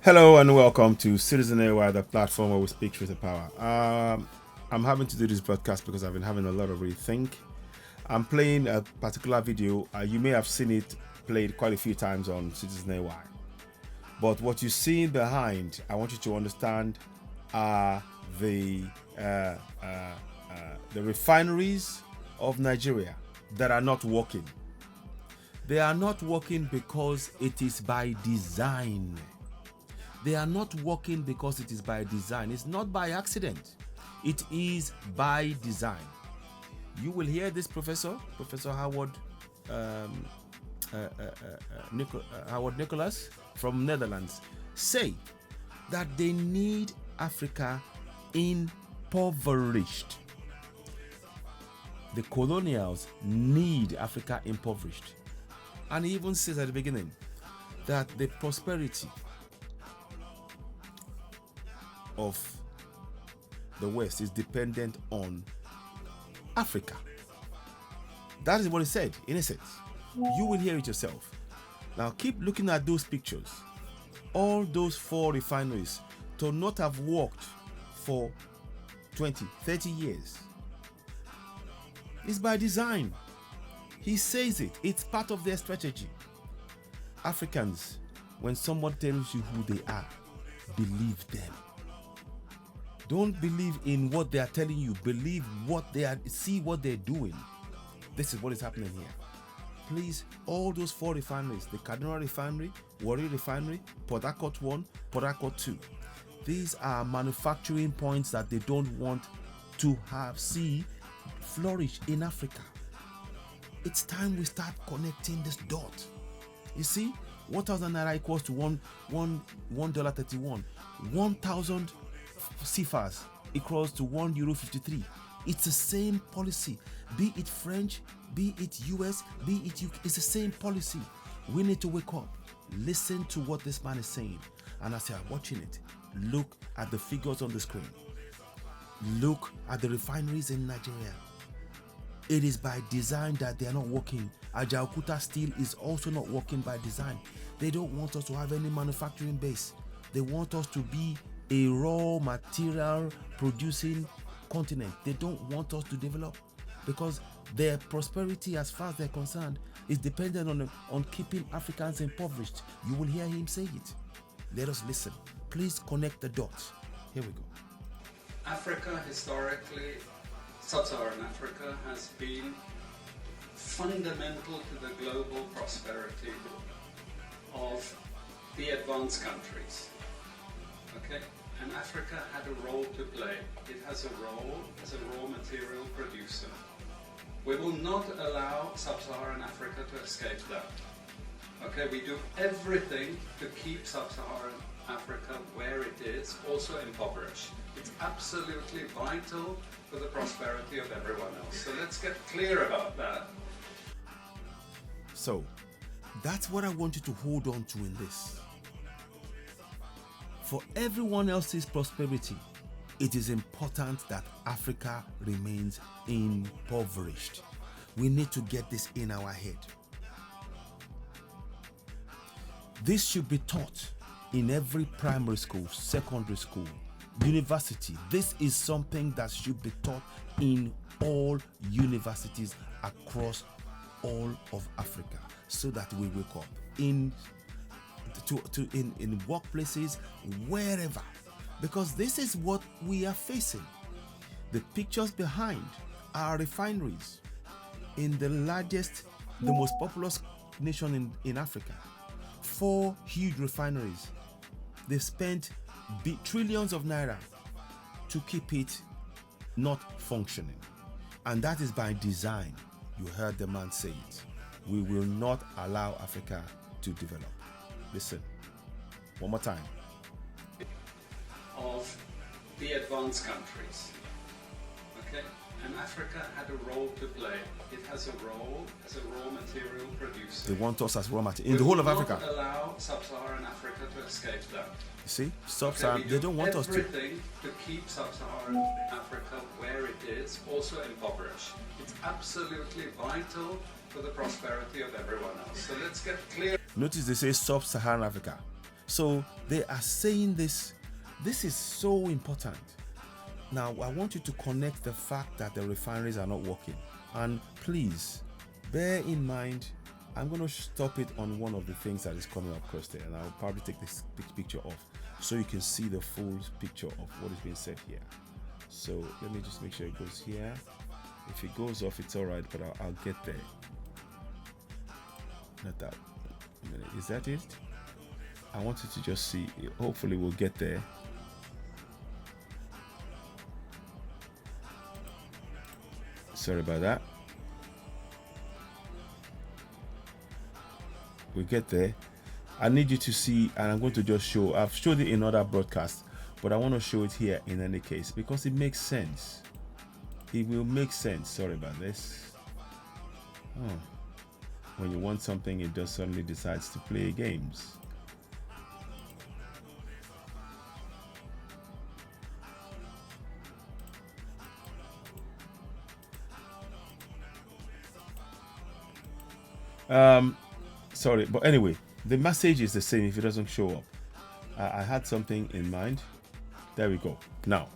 Hello and welcome to Citizen AY, the platform where we speak truth to power. I'm having to do this broadcast because I've been having a lot of rethink. I'm playing a particular video. You may have seen it played quite a few times on Citizen AY. But what you see behind, I want you to understand, are the refineries of Nigeria that are not working. They are not working because it is by design. They are not working because it is by design. It's not by accident. It is by design. You will hear this Professor Howard Nicolas from Netherlands say that they need Africa impoverished. The colonials need Africa impoverished. And he even says at the beginning that the prosperity of the West is dependent on Africa. That is what he said, in a sense. You will hear it yourself. Now keep looking at those pictures. All those 4 refineries to not have worked for 20, 30 years. It's by design. He says it. It's part of their strategy. Africans, when someone tells you who they are, believe them. Don't believe in what they are telling you. Believe what they are. See what they're doing. This is what is happening here. Please, all those 4 refineries, the Kaduna Refinery, Warri Refinery, Port Harcourt 1, Port Harcourt 2. These are manufacturing points that they don't want to see flourish in Africa. It's time we start connecting this dot. You see, 1,000 naira equals to $1.31. 1,000 CFAs equals to €1.53. It's the same policy. Be it French, be it US, be it UK, it's the same policy. We need to wake up. Listen to what this man is saying. And as you are watching it, look at the figures on the screen. Look at the refineries in Nigeria. It is by design that they are not working. Ajaokuta Steel is also not working by design. They don't want us to have any manufacturing base. They want us to be a raw material producing continent. They don't want us to develop because their prosperity, as far as they're concerned, is dependent on keeping Africans impoverished. You will hear him say it. Let us listen. Please connect the dots. Here we go. Africa, historically, Sub-Saharan Africa has been fundamental to the global prosperity of the advanced countries. Okay? And Africa had a role to play. It has a role as a raw material producer. We will not allow Sub-Saharan Africa to escape that. Okay, we do everything to keep Sub-Saharan Africa where it is, also impoverished. It's absolutely vital for the prosperity of everyone else. So let's get clear about that. So, that's what I want you to hold on to in this. For everyone else's prosperity, it is important that Africa remains impoverished. We need to get this in our head. This should be taught in every primary school, secondary school, university. This is something that should be taught in all universities across all of Africa so that we wake up in workplaces, wherever, because this is what we are facing. The pictures behind are refineries in the largest, the most populous nation in Africa. 4 huge refineries. They've spent trillions of naira to keep it not functioning, and that is by design. You heard the man say it. We will not allow Africa to develop. Listen, one more time. Of the advanced countries. Okay? And Africa had a role to play. It has a role as a raw material producer. They want us as raw material in the whole of Africa. We will not allow Sub-Saharan Africa to escape that. You see, Sub-Saharan, they don't want us to. Everything to keep Sub-Saharan Africa where it is, also impoverished. It's absolutely vital for the prosperity of everyone else. So let's get clear. Notice they say Sub-Saharan Africa. So they are saying this. This is so important. Now, I want you to connect the fact that the refineries are not working. And please, bear in mind, I'm going to stop it on one of the things that is coming across there. And I'll probably take this picture off so you can see the full picture of what is being said here. So let me just make sure it goes here. If it goes off, it's all right, but I'll get there. Not that. A minute. Is that it? I want you to just see. Hopefully we'll get there. Sorry about that. We'll get there. I need you to see, and I'm going to just show. I've showed it in other broadcasts, but I want to show it here in any case because it makes sense. It will make sense. Sorry about this. Oh. When you want something, it just suddenly decides to play games. Sorry, but anyway, the message is the same if it doesn't show up. I had something in mind. There we go. Now,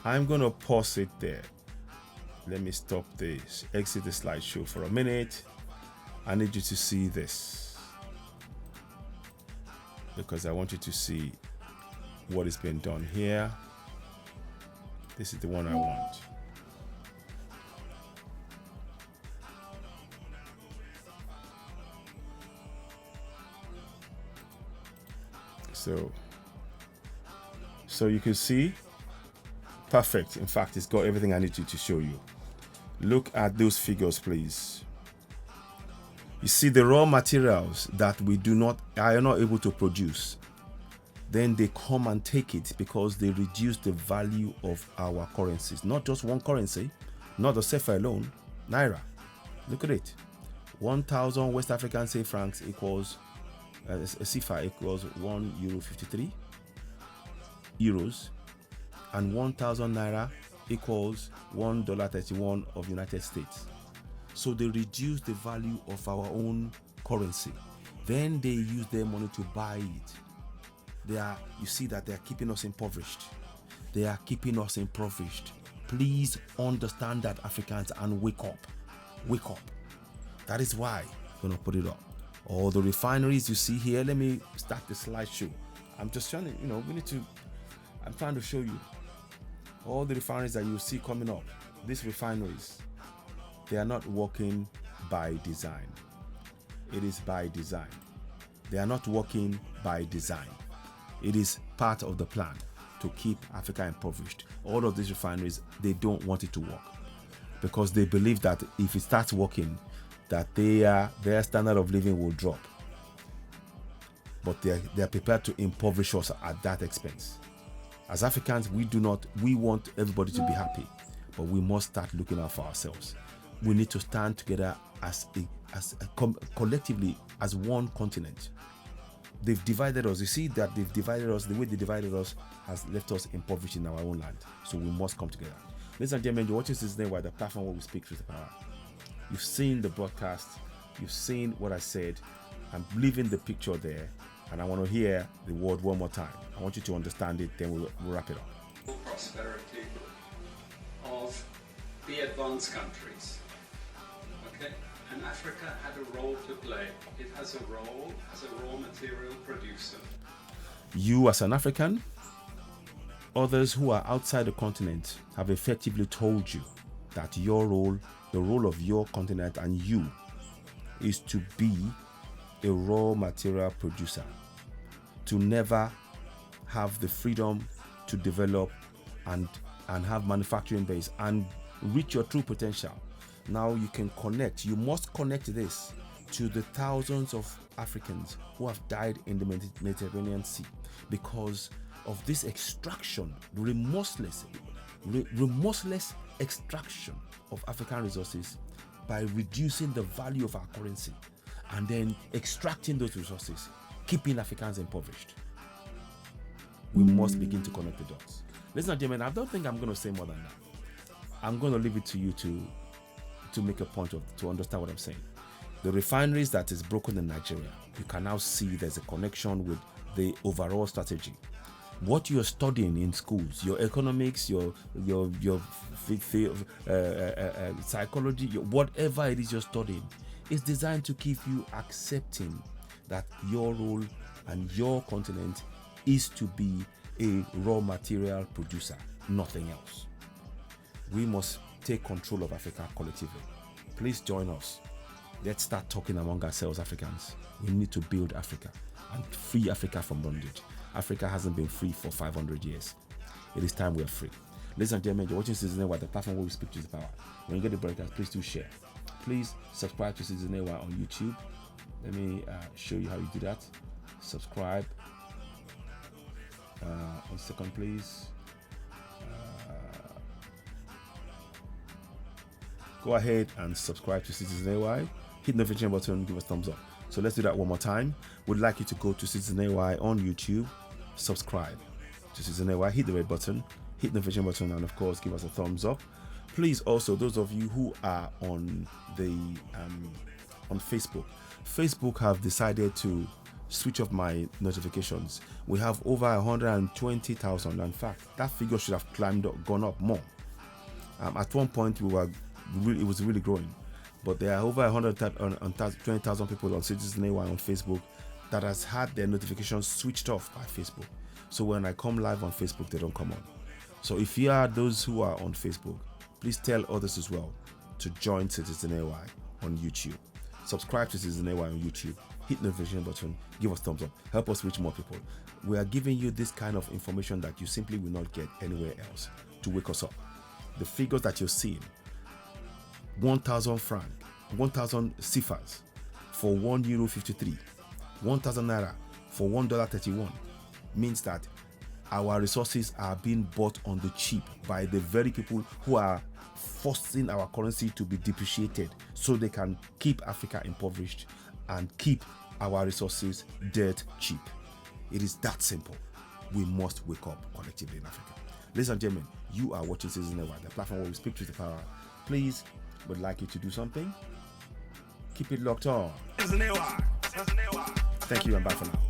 I'm going to pause it there. Let me stop this, exit the slideshow for a minute. I need you to see this because I want you to see what is being done here. This is the one I want. So you can see, perfect. In fact, it's got everything I need to show you. Look at those figures, please. You see the raw materials that we are not able to produce. Then they come and take it because they reduce the value of our currencies. Not just one currency, not the CFA alone, Naira. Look at it. 1,000 West African francs equals a CFA equals €1.53, and 1,000 Naira equals $1.31 of United States. So they reduce the value of our own currency. Then they use their money to buy it. You see that they are keeping us impoverished. They are keeping us impoverished. Please understand that, Africans, and wake up. Wake up. That is why I'm going to put it up. All the refineries you see here, let me start the slideshow. I'm just trying to, I'm trying to show you all the refineries that you see coming up. These refineries, they are not working by design. It is by design. They are not working by design. It is part of the plan to keep Africa impoverished. All of these refineries, they don't want it to work because they believe that if it starts working, that their standard of living will drop. But they are prepared to impoverish us at that expense. As Africans, we want everybody to be happy, but we must start looking out for ourselves. We need to stand together collectively as one continent. They've divided us. You see that they've divided us. The way they divided us has left us impoverished in our own land. So we must come together. Ladies and gentlemen, you're watching this Why the platform where we speak truth to power. You've seen the broadcast. You've seen what I said. I'm leaving the picture there, and I want to hear the word one more time. I want you to understand it, then we'll wrap it up. Prosperity of the advanced countries. Okay? And Africa had a role to play. It has a role as a raw material producer. You as an African, others who are outside the continent have effectively told you that your role, the role of your continent and you, is to be a raw material producer, to never have the freedom to develop and have manufacturing base and reach your true potential. Now you can connect. You must connect this to the thousands of Africans who have died in the Mediterranean Sea because of this extraction, remorseless extraction of African resources by reducing the value of our currency and then extracting those resources, keeping Africans impoverished. We must begin to connect the dots. Ladies and gentlemen, I don't think I'm going to say more than that. I'm going to leave it to you to make a point to understand what I'm saying. The refineries that is broken in Nigeria, you can now see there's a connection with the overall strategy. What you're studying in schools, your economics, your psychology, whatever it is you're studying, is designed to keep you accepting that your role and your continent is to be a raw material producer, nothing else. We must take control of Africa collectively. Please join us. Let's start talking among ourselves, Africans. We need to build Africa and free Africa from bondage. Africa hasn't been free for 500 years. It is time we are free. Ladies and gentlemen, you're watching Citizen AY, the platform where we speak to the power. When you get the broadcast, please do share. Please subscribe to Citizen AY on YouTube. Let me show you how you do that. Subscribe. One second, please. Go ahead and subscribe to Citizen AY. Hit the notification button, give us a thumbs up. So let's do that one more time. We'd like you to go to Citizen AY on YouTube, subscribe to Citizen AY, hit the red button, hit the notification button, and of course, give us a thumbs up. Please also, those of you who are on the on Facebook have decided to switch off my notifications. We have over 120,000. In fact, that figure should have gone up more. At one point, it was really growing. But there are over 120,000 people on Citizen AY on Facebook that has had their notifications switched off by Facebook. So when I come live on Facebook, they don't come on. So if you are those who are on Facebook, please tell others as well to join Citizen AY on YouTube. Subscribe to Citizen AY on YouTube. Hit the notification button. Give us a thumbs up. Help us reach more people. We are giving you this kind of information that you simply will not get anywhere else to wake us up. The figures that you're seeing, 1,000 franc, 1,000 cifas for €1.53, 1,000 naira for $1.31 means that our resources are being bought on the cheap by the very people who are forcing our currency to be depreciated so they can keep Africa impoverished and keep our resources dirt cheap. It is that simple. We must wake up collectively in Africa. Ladies and gentlemen, you are watching Citizen AY, the platform where we speak to the power. Please, would like you to do something. Keep it locked on. Thank you and bye for now.